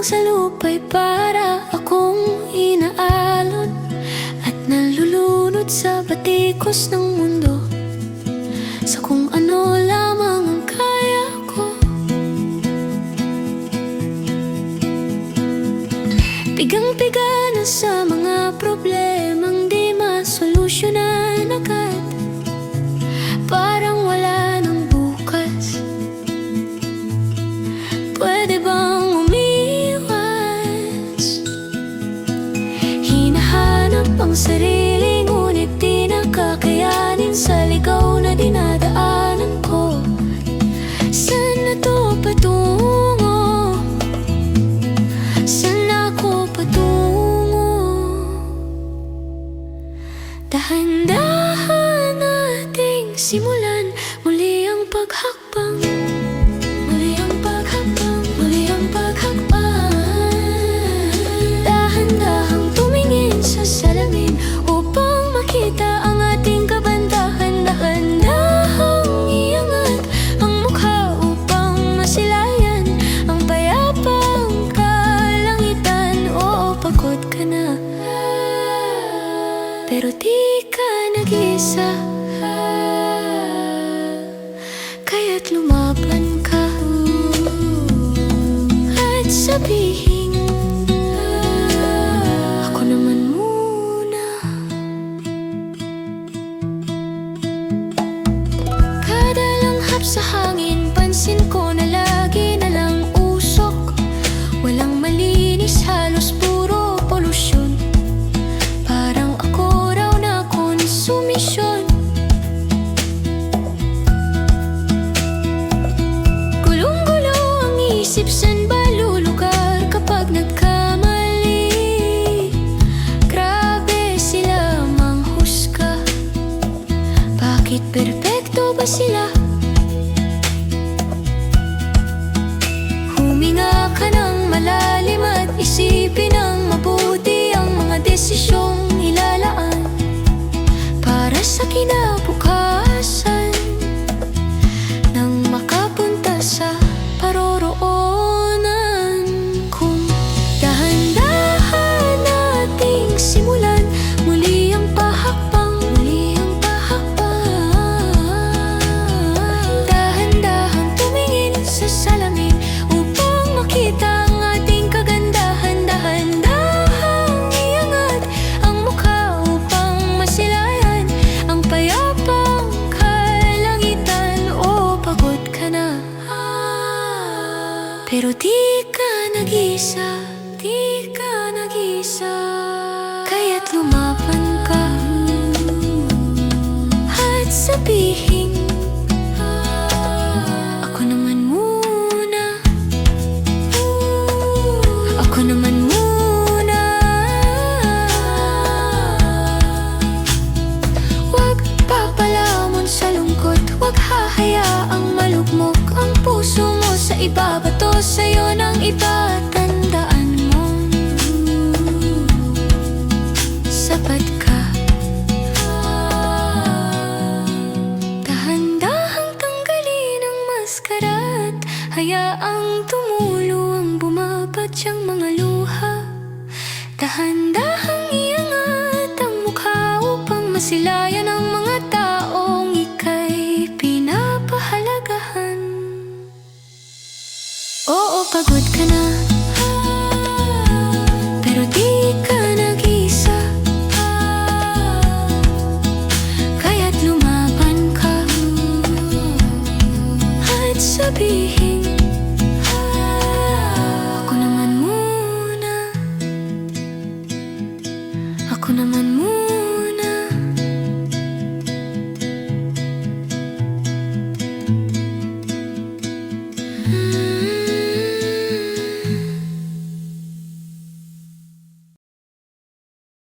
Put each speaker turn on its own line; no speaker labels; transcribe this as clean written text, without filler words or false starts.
sa lupa'y para akong inaalon at nalulunod sa batikos ng mundo, sa kung ano lamang ang kaya ko. Pigang-piga na sa mga problemang di masolusyonan agad, parang wala nang bukas. Pwede bang umiwas? Hinahanap ang sarili, ngunit di nakakayanin sa ligaw na dinadaanan ko. Saan na to patungo? Saan ako patungo? Dahan-dahan nating simulan muli ang paghakbang, muli ang paghakbang, muli ang paghakbang. Dahan-dahang tumingin sa salamin upang makita ang ating kabandahan. Dahan-dahang iangat ang mukha upang masilayan ang payapang kalangitan. Oo, pagod ka na, pero di ka nag-isa, kaya't lumaban ka at sabihin, ako naman muna. Kada langhap sa hangin, pansin ko na lagi na lang usok. Walang malinis, halos puro polusyon. Parang ako raw na konsumisyon. Gulong-gulo ang isip, saan ba lulugar kapag nagkamali? Grabe sila manghusga, bakit perpekto ba sila? Huminga ka ng malalim at isipin ng mabuti ang mga desisyong ilalaan para sa kinabukasan, nang makapunta sa paroroonan. Kung dahan-dahan nating simulan muli ang pahakbang, muli ang pahakbang. Dahan-dahan tumingin sa salamin upang makita ang ating kagandahan. Dahan-dahang iangat ang mukha upang masilayan ang payapang kalangitan. Oo, pagod ka na, pero di ka nag-isa, di ka nag-isa, kaya't lumaban ka at sabihin, ako naman muna, ako naman muna. Huwag papalamon sa lungkot, huwag hahayaang malugmok ang puso mo sa ibabato sa'yo ng iba. Tandaan mo, sapat ka. Dahan-dahang tanggalin ang maskara at hayaang tumulo ang bumabadyang mga luha. Dahan-dahang iangat ang mukha upang masilayan ang mga taong ika'y pinapahalagahan. Oo, pagod ka na, pero di ka nag-isa, kaya't lumaban ka at sabihin,